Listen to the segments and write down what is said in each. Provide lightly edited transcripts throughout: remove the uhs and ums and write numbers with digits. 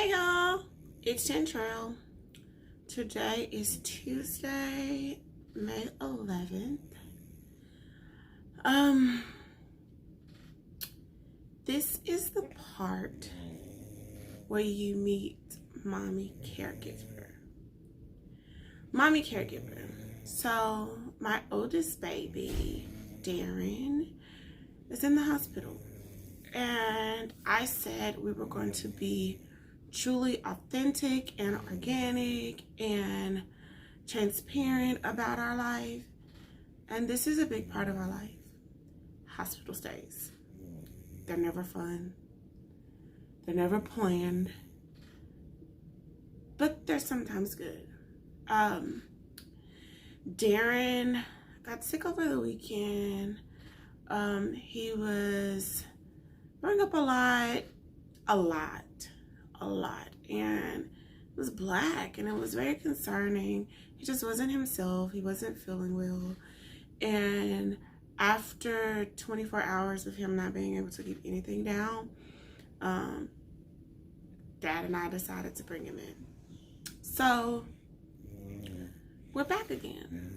Hey y'all, it's Chantrell. Today is Tuesday, May 11th. This is the part where you meet mommy caregiver. Mommy caregiver. So my oldest baby, Darren, is in the hospital. And I said we were going to be truly authentic and organic and transparent about our life. And this is a big part of our life. Hospital stays. They're never fun. They're never planned. But they're sometimes good. Darren got sick over the weekend. He was throwing up a lot, and it was black, and it was very concerning. He just wasn't himself. He wasn't feeling well, and after 24 hours of him not being able to keep anything down, Dad and I decided to bring him in. So we're back again.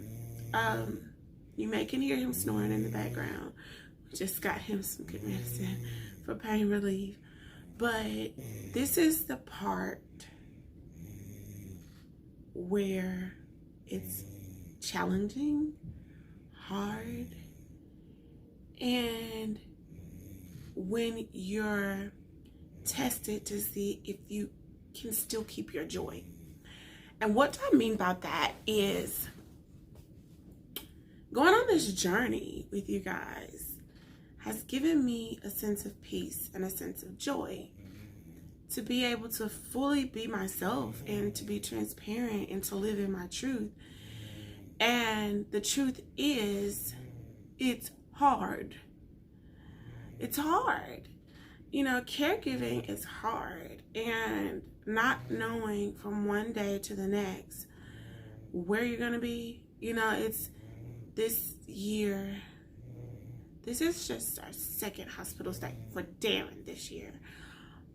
You may can hear him snoring in the background. We just got him some good medicine for pain relief. But this is the part where it's challenging, hard, and when you're tested to see if you can still keep your joy. And what I mean by that is going on this journey with you guys has given me a sense of peace and a sense of joy to be able to fully be myself and to be transparent and to live in my truth. And the truth is, it's hard. It's hard. You know, caregiving is hard, and not knowing from one day to the next where you're going to be. You know, it's this year. This is just our second hospital stay for Darren this year.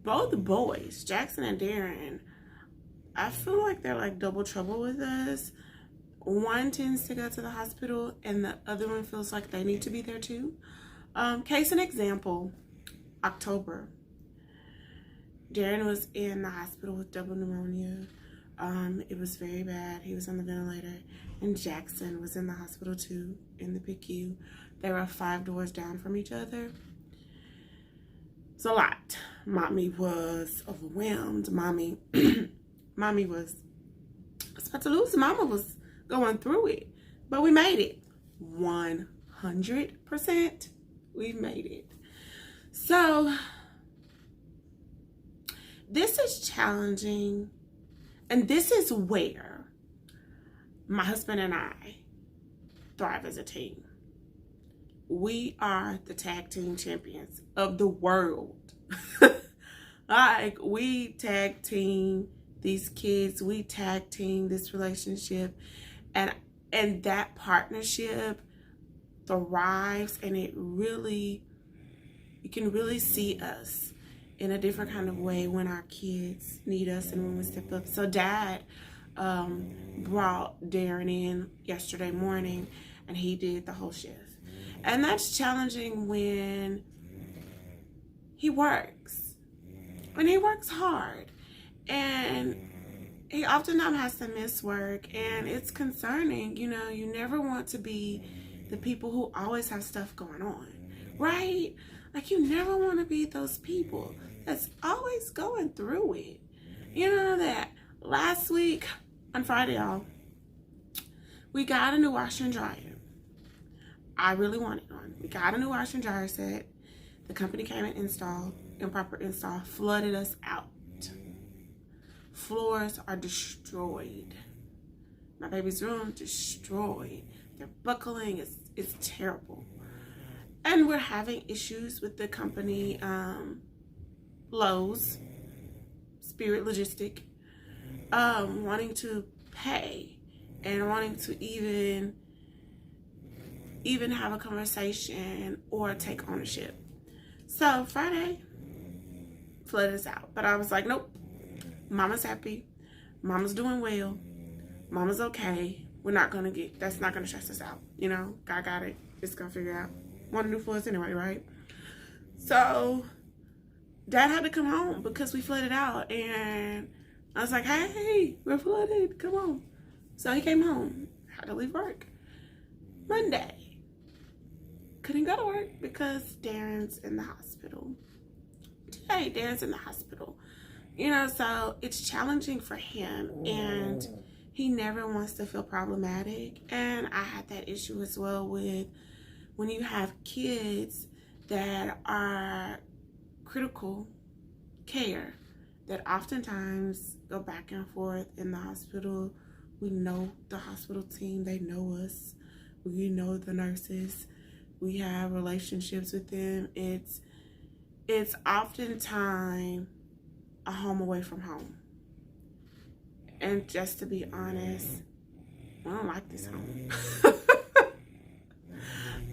Both boys, Jackson and Darren, I feel like they're like double trouble with us. One tends to go to the hospital and the other one feels like they need to be there too. Case in example, October. Darren was in the hospital with double pneumonia. It was very bad. He was on the ventilator. And Jackson was in the hospital too, in the PICU. They were 5 doors down from each other. It's a lot. Mommy was overwhelmed. Mommy was about to lose. Mama was going through it. But we made it. 100%. We made it. So, this is challenging. And this is where my husband and I thrive as a team. We are the tag team champions of the world. Like, we tag team these kids. We tag team this relationship. And that partnership thrives. And it really, you can really see us in a different kind of way when our kids need us and when we step up. So Dad brought Darren in yesterday morning, and he did the whole shift. And that's challenging when he works. When he works hard. And he oftentimes has to miss work. And it's concerning. You know, you never want to be the people who always have stuff going on. Right? Like, you never want to be those people that's always going through it. You know that last week, on Friday, y'all, we got a new washer and dryer. I really wanted one. We got a new washer and dryer set. The company came and installed, improper install, flooded us out. Floors are destroyed. My baby's room, destroyed. They're buckling. It's terrible. And we're having issues with the company, Lowe's, Spirit Logistic, wanting to pay and wanting to even have a conversation or take ownership. So Friday flooded us out, but I was like, nope, Mama's happy. Mama's doing well. Mama's okay. That's not gonna stress us out. You know, God got it. It's gonna figure out what to do for us anyway, right? So Dad had to come home because we flooded out, and I was like, hey, we're flooded, come on. So he came home, had to leave work. Monday, couldn't go to work because Darren's in the hospital. Today, Darren's in the hospital. You know, so it's challenging for him, and he never wants to feel problematic. And I had that issue as well with when you have kids that are critical care, that oftentimes go back and forth in the hospital. We know the hospital team, they know us. We know the nurses. We have relationships with them. It's oftentimes a home away from home. And just to be honest, I don't like this home.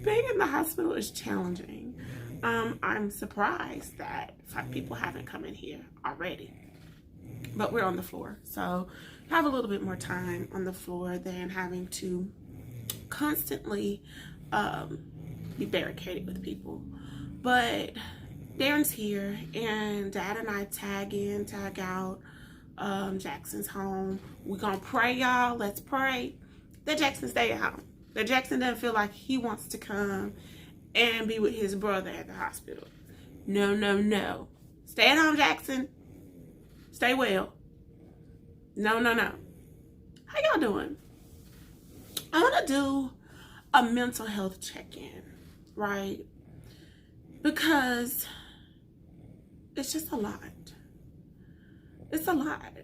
Being in the hospital is challenging. I'm surprised that 5 people haven't come in here already. But we're on the floor, so have a little bit more time on the floor than having to constantly be barricaded with people. But Darren's here, and Dad and I tag in, tag out. Jackson's home. We're gonna pray, y'all. Let's pray that Jackson stay at home. That Jackson doesn't feel like he wants to come and be with his brother at the hospital. No, no, no. Stay at home, Jackson. Stay well. No, no, no. How y'all doing? I want to do a mental health check-in, right? Because it's just a lot. It's a lot.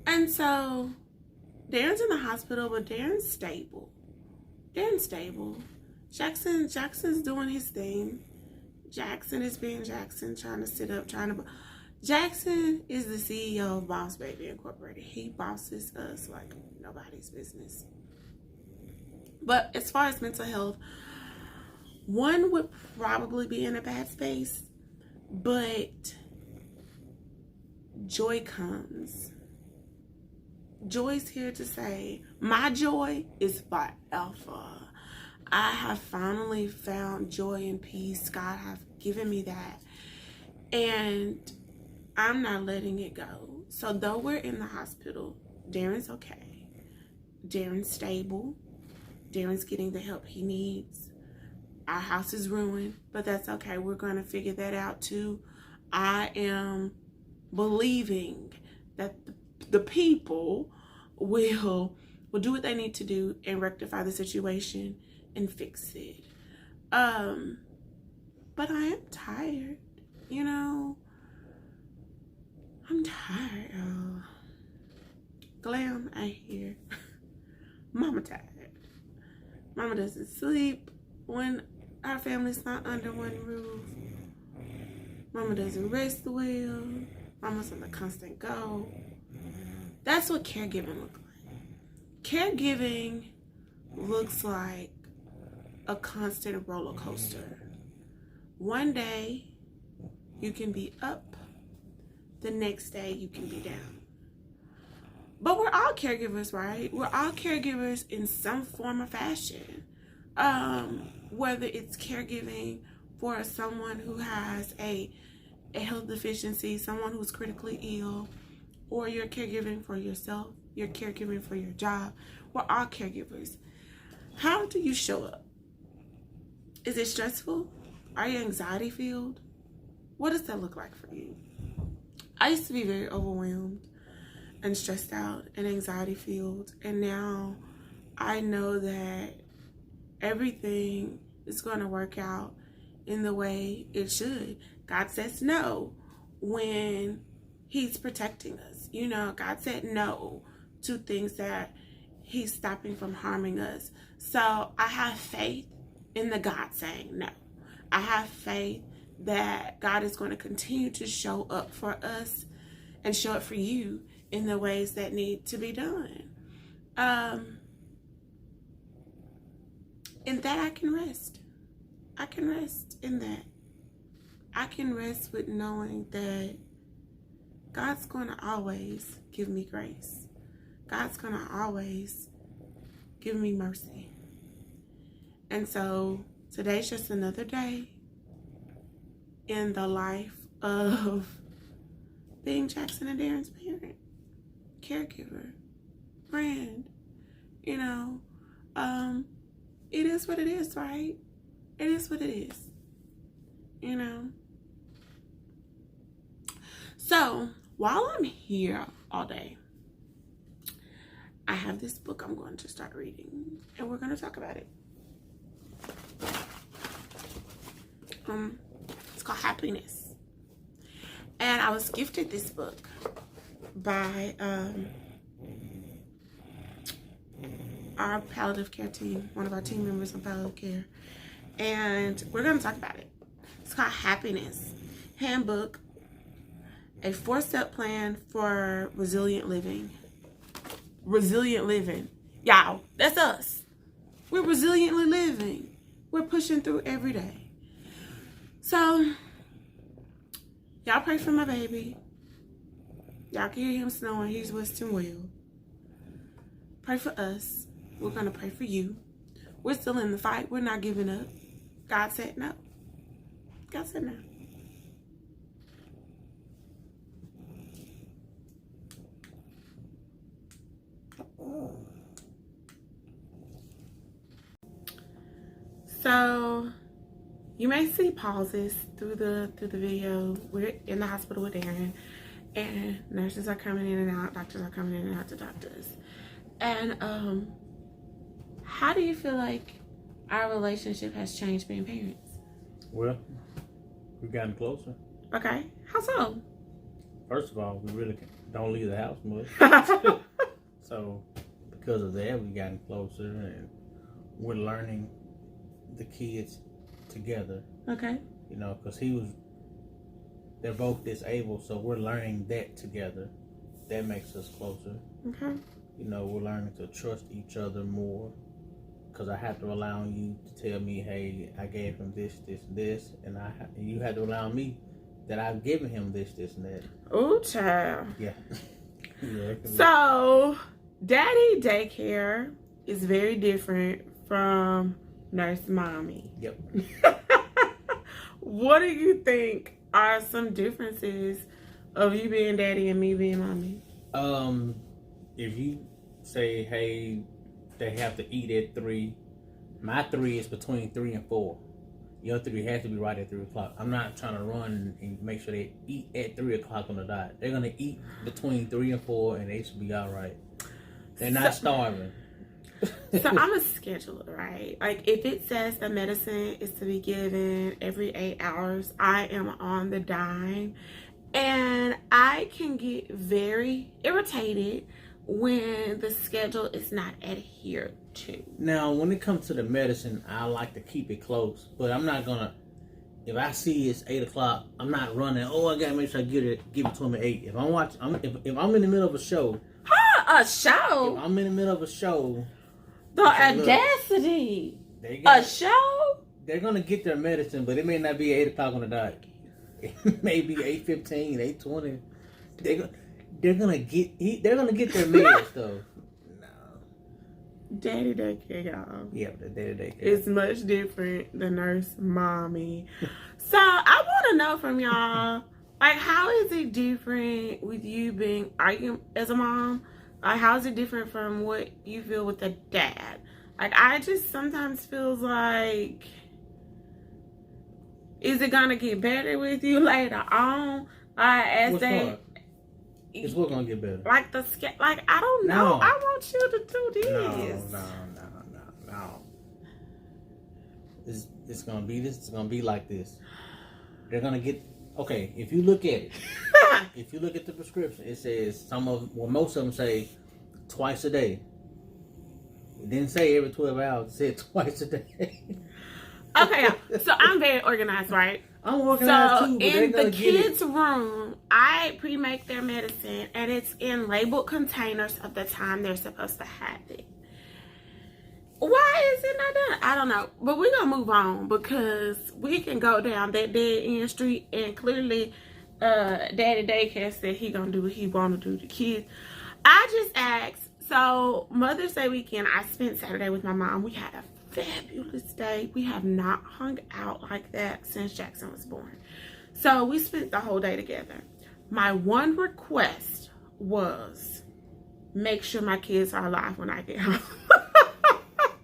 And so Darren's in the hospital, but Darren's stable. Darren's stable. Jackson's doing his thing. Jackson is being Jackson, trying to sit up, Jackson is the CEO of Boss Baby Incorporated. He bosses us like nobody's business. But as far as mental health, one would probably be in a bad space, but joy comes. Joy's here to say, my joy is forever. I have finally found joy and peace. God has given me that. And I'm not letting it go. So though we're in the hospital, Darren's okay. Darren's stable. Darren's getting the help he needs. Our house is ruined, but that's okay. We're going to figure that out too. I am believing that the people will do what they need to do and rectify the situation and fix it. But I am tired, you know. I'm tired, y'all. Glam, I hear. Mama tired. Mama doesn't sleep when our family's not under one roof. Mama doesn't rest well. Mama's on the constant go. That's what caregiving looks like. Caregiving looks like a constant roller coaster. One day you can be up, the next day you can be down. But we're all caregivers, right? We're all caregivers in some form or fashion. Whether it's caregiving for someone who has a health deficiency, someone who's critically ill, or you're caregiving for yourself, you're caregiving for your job. We're all caregivers. How do you show up? Is it stressful? Are you anxiety filled? What does that look like for you? I used to be very overwhelmed and stressed out and anxiety filled, and now I know that everything is going to work out in the way it should. God says no when he's protecting us. You know, God said no to things that he's stopping from harming us. So I have faith in the God saying no. I have faith that God is going to continue to show up for us and show up for you in the ways that need to be done. In that I can rest. I can rest in that. I can rest with knowing that God's going to always give me grace. God's going to always give me mercy. And so today's just another day in the life of being Jackson and Darren's parent, caregiver, friend. You know, it is what it is, right? It is what it is. You know. So while I'm here all day, I have this book I'm going to start reading, and we're going to talk about it. It's called Happiness, and I was gifted this book by our palliative care team, one of our team members on palliative care, and we're going to talk about it. It's called Happiness Handbook, a 4-step plan for resilient living. Resilient living. Y'all, that's us. We're resiliently living. We're pushing through every day. So, y'all pray for my baby. Y'all can hear him snoring. He's resting well. Pray for us. We're going to pray for you. We're still in the fight. We're not giving up. God said no. God said no. So you may see pauses through the video. We're in the hospital with Darren, and nurses are coming in and out, doctors are coming in and out to doctors. And how do you feel like our relationship has changed being parents? Well, we've gotten closer. Okay, how so? First of all, we really don't leave the house much. So because of that, we've gotten closer, and we're learning the kids together. Okay. You know, because they're both disabled, so we're learning that together. That makes us closer. Okay. You know, we're learning to trust each other more, because I have to rely on you to tell me, hey, I gave him this, and you had to rely on me that I've given him this, and that. Oh, child. Yeah. Yeah. So, daddy daycare is very different from nurse mommy. Yep. What do you think are some differences of you being daddy and me being mommy? If you say, hey, they have to eat at 3, my 3 is between 3 and 4. Your 3 has to be right at 3 o'clock. I'm not trying to run and make sure they eat at 3 o'clock on the diet. They're gonna eat between 3 and 4, and they should be all right. They're not starving. So I'm a scheduler, right? Like, if it says the medicine is to be given every 8 hours, I am on the dime. And I can get very irritated when the schedule is not adhered to. Now, when it comes to the medicine, I like to keep it close. But I'm not going to, if I see it's 8 o'clock, I'm not running, oh, I got to make sure I give it to them at 8. If I'm watching, if I'm in the middle of a show. A show? If I'm in the middle of a show. The audacity. A show? They're going to get their medicine, but it may not be 8 o'clock on the dot. It may be 8:15, 8:20. They're gonna get their meds though. No. Daddy daycare, y'all. Yeah, the daddy daycare. It's much different than nurse mommy. So I want to know from y'all, like, how is it different with you being as a mom? Like, how is it different from what you feel with a dad? Like, I just sometimes feels like, is it gonna get better with you later on? It's what gonna get better. Like I don't know. No. I want you to do this. No. It's gonna be this. It's gonna be like this. They're gonna get okay. If you look at it, if you look at the prescription, it says most of them say twice a day. It didn't say every 12 hours. It said twice a day. Okay, so I'm very organized, right? I'm organized too. So in the kids' room, I pre-make their medicine, and it's in labeled containers of the time they're supposed to have it. Why is it not done? I don't know, but we're gonna move on because we can go down that dead end street, and clearly Daddy Daycare said he gonna do what he wanna do to kids. I just asked. So Mother's Day weekend, I spent Saturday with my mom. We had a fabulous day. We have not hung out like that since Jackson was born. So we spent the whole day together. My one request was make sure my kids are alive when I get home.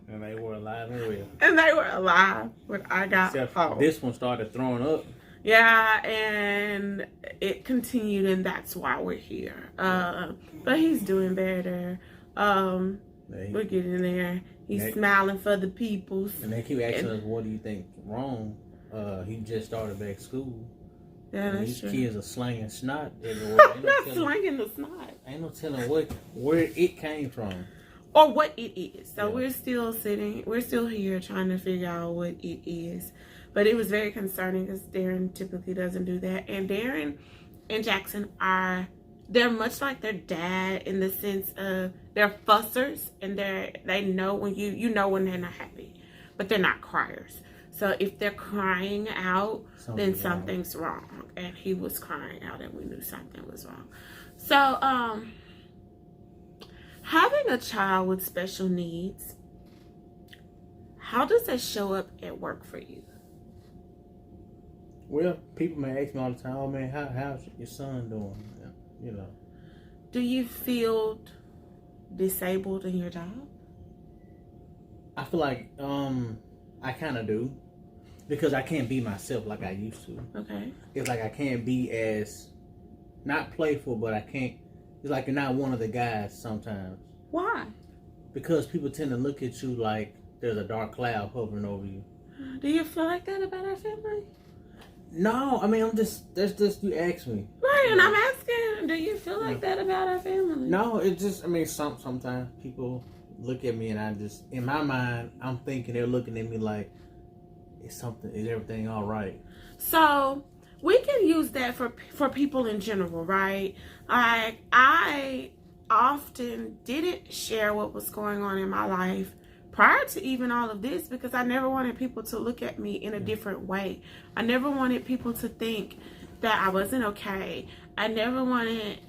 And they were alive and well. And they were alive when I got home. This one started throwing up. Yeah, and it continued, and that's why we're here. But he's doing better. We're getting there. He's smiling for the peoples. And they keep asking us, what do you think wrong? He just started back school. Yeah, that's these true. Kids are slanging snot everywhere. Not slanging the snot. Ain't no telling where it came from. Or what it is. So we're still here trying to figure out what it is. But it was very concerning because Darren typically doesn't do that. And Darren and Jackson they're much like their dad in the sense of they're fussers, and they know when you know when they're not happy, but they're not criers. So if they're crying out, then something's wrong. And he was crying out, and we knew something was wrong. So having a child with special needs, how does that show up at work for you? Well, people may ask me all the time, oh man, how's your son doing? You know. Do you feel disabled in your job? I feel like I kind of do, because I can't be myself like I used to. Okay. It's like I can't be as, not playful, but I can't, it's like you're not one of the guys sometimes. Why? Because people tend to look at you like there's a dark cloud hovering over you. Do you feel like that about our family? No, I mean, that's just, you ask me. Right, and I'm asking, do you feel like that about our family? No, it just, I mean, sometimes people look at me and I just, in my mind, I'm thinking they're looking at me like, is everything all right? So, we can use that for people in general, right? Like, I often didn't share what was going on in my life prior to even all of this, because I never wanted people to look at me in a different way. I never wanted people to think that I wasn't okay. I never wanted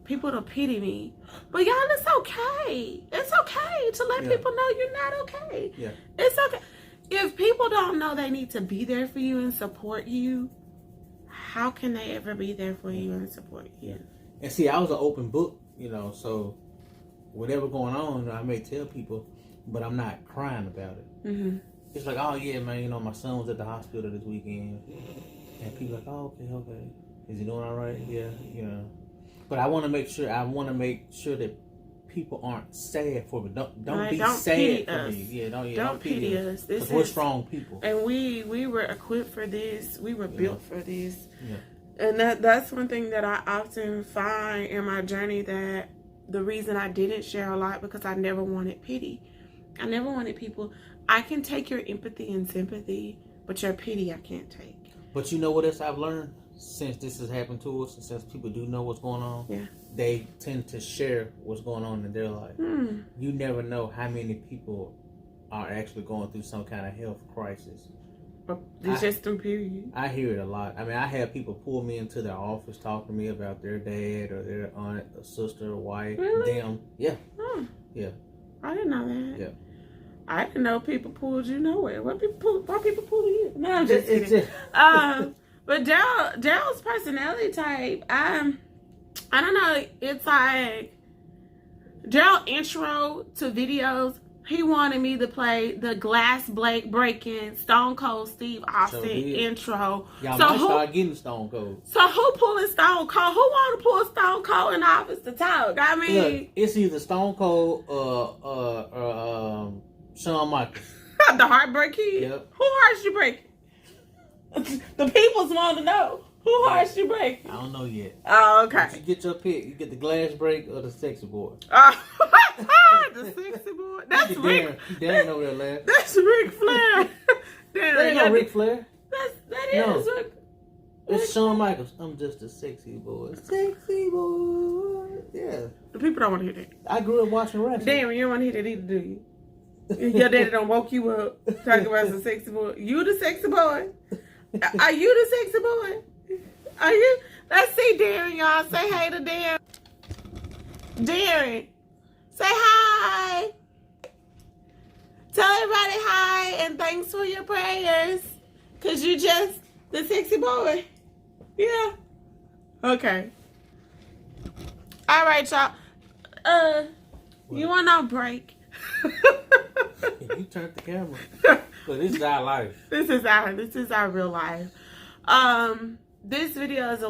people to pity me. But y'all, it's okay. It's okay to let people know you're not okay. Yeah. It's okay. If people don't know they need to be there for you and support you, how can they ever be there for you and support you? Yeah. And see, I was an open book, so whatever going on, I may tell people, but I'm not crying about it. Mm-hmm. It's like, oh yeah, man, my son was at the hospital this weekend, and people are like, oh, okay, is he doing all right? Yeah, But I want to make sure that people aren't sad for me. Don't be sad for me. Yeah, don't pity us. Because we're strong people, and we were equipped for this. We were built for this. Yeah. And that's one thing that I often find in my journey, that the reason I didn't share a lot, because I never wanted pity. I never wanted people. I can take your empathy and sympathy, but your pity I can't take. But you know what else I've learned since this has happened to us, and since people do know what's going on? Yeah. They tend to share what's going on in their life. You never know how many people are actually going through some kind of health crisis. Just through period. I hear it a lot. I mean, I have people pull me into their office, talk to me about their dad or their aunt or sister or wife. Really? Them. Yeah. Yeah. I didn't know that. Yeah. I didn't know people pulled you nowhere. Why people pull you? No, I'm just kidding. But Daryl's personality type, I don't know. It's like Daryl intro to videos. He wanted me to play the glass breaking Stone Cold Steve Austin intro. Y'all might start getting Stone Cold. So who pulling Stone Cold? Who want to pull Stone Cold in the office to talk? I mean, look, it's either Stone Cold or Shawn Michaels. The Heartbreak Kid. Yep. Who hearts you breaking? The people's want to know. Who hearts you breaking? I don't know yet. Oh, okay. But you get your pick. You get the glass break or the sexy boy. The sexy boy. That's Rick. Darren over there laughing. That's Ric Flair. That ain't no Ric Flair. That is Rick. It's Shawn Michaels. I'm just a sexy boy. Sexy boy. Yeah. The people don't want to hear that. I grew up watching wrestling. Damn, you don't want to hear that either, do you? Your daddy don't woke you up talking about some sexy boy. You the sexy boy? Are you the sexy boy? Are you? Let's see Darren, y'all. Say hey to Darren. Darren, say hi. Tell everybody hi and thanks for your prayers. Because you just the sexy boy. Yeah. Okay. All right, y'all. You want no break? You turned the camera. But this is our life. This is our real life. This video is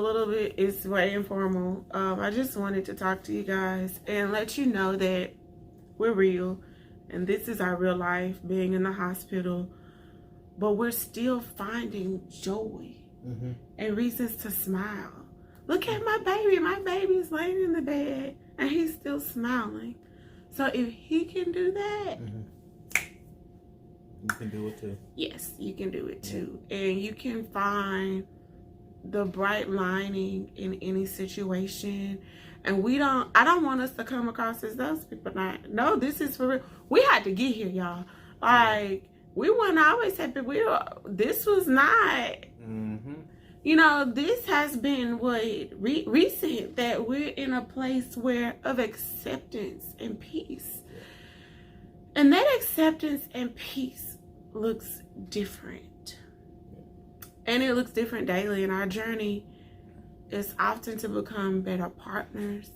it's way informal. I just wanted to talk to you guys and let you know that we're real and this is our real life, being in the hospital, but we're still finding joy and reasons to smile. Look at my baby. My baby's laying in the bed and he's still smiling. So if he can do that, you can do it too. Yes, you can do it too. And you can find the bright lining in any situation. And I don't want us to come across as those people. No, this is for real. We had to get here, y'all. Like, we weren't always happy. This was not, you know, this has been recent that we're in a place of acceptance and peace. And that acceptance and peace looks different. And it looks different daily. And our journey is often to become better partners,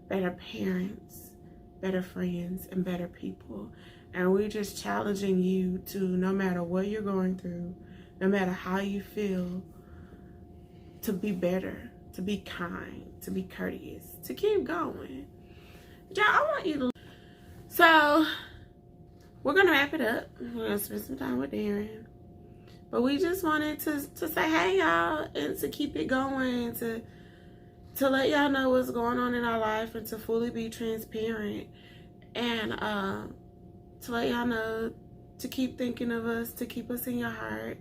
better parents, better friends, and better people. And we're just challenging you to, no matter what you're going through, no matter how you feel, to be better, to be kind, to be courteous, to keep going. Y'all, I want you to... So, we're going to wrap it up. We're going to spend some time with Darren. But we just wanted to say hey, y'all, and to keep it going, to let y'all know what's going on in our life, and to fully be transparent, and to let y'all know to keep thinking of us, to keep us in your heart,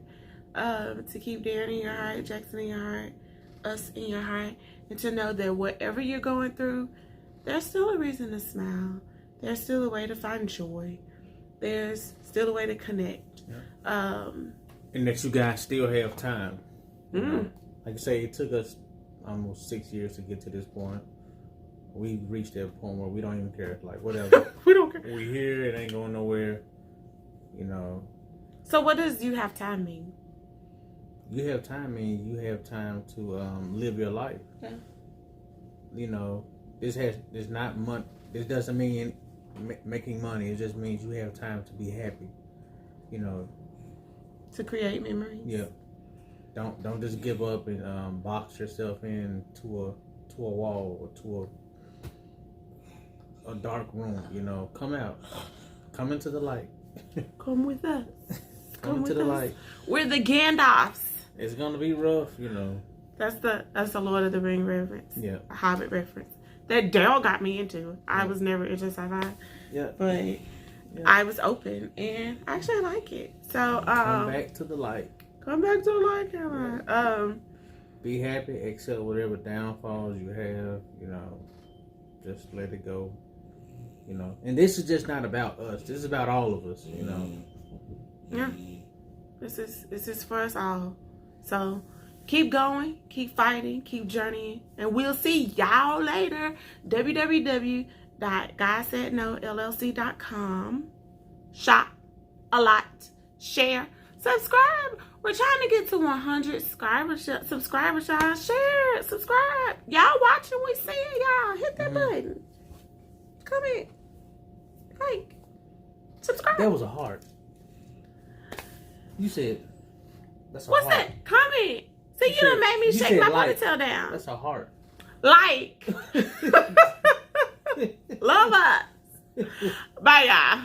to keep Darren in your heart, Jackson in your heart, us in your heart, and to know that whatever you're going through, there's still a reason to smile. There's still a way to find joy. There's still a way to connect. Yeah. And that you guys still have time. You know? Like I say, it took us almost 6 years to get to this point. We reached that point where we don't even care. Like, whatever. We don't care. We here, it ain't going nowhere. You know. So what does you have time mean? You have time mean you have time to live your life. Yeah. You know, this doesn't mean making money. It just means you have time to be happy. You know. To create memories. Yeah. Don't just give up and box yourself in to a wall or to a dark room. You know, come out, come into the light. Come with us. Come into the light. We're the Gandalfs. It's gonna be rough, you know. That's the Lord of the Ring reference. Yeah. A Hobbit reference that Darryl got me into. I was never into sci-fi. Yeah. But I was open and I actually like it. So come back to the light. Come back to the light, Caroline. Be happy, accept whatever downfalls you have, you know. Just let it go. You know. And this is just not about us. This is about all of us, you know. Yeah. This is for us all. So keep going, keep fighting, keep journeying, and we'll see y'all later. www.godsaidnollc.com. Shop a lot, share, subscribe. We're trying to get to 100 subscribers, y'all. Share, subscribe. Y'all watching, we see it, y'all. Hit that button. Comment. Like. Subscribe. That was a heart. You said that's a What's heart. that? Comment. See, you done made me shake my ponytail down. That's a heart. Like. Love us. Bye, y'all.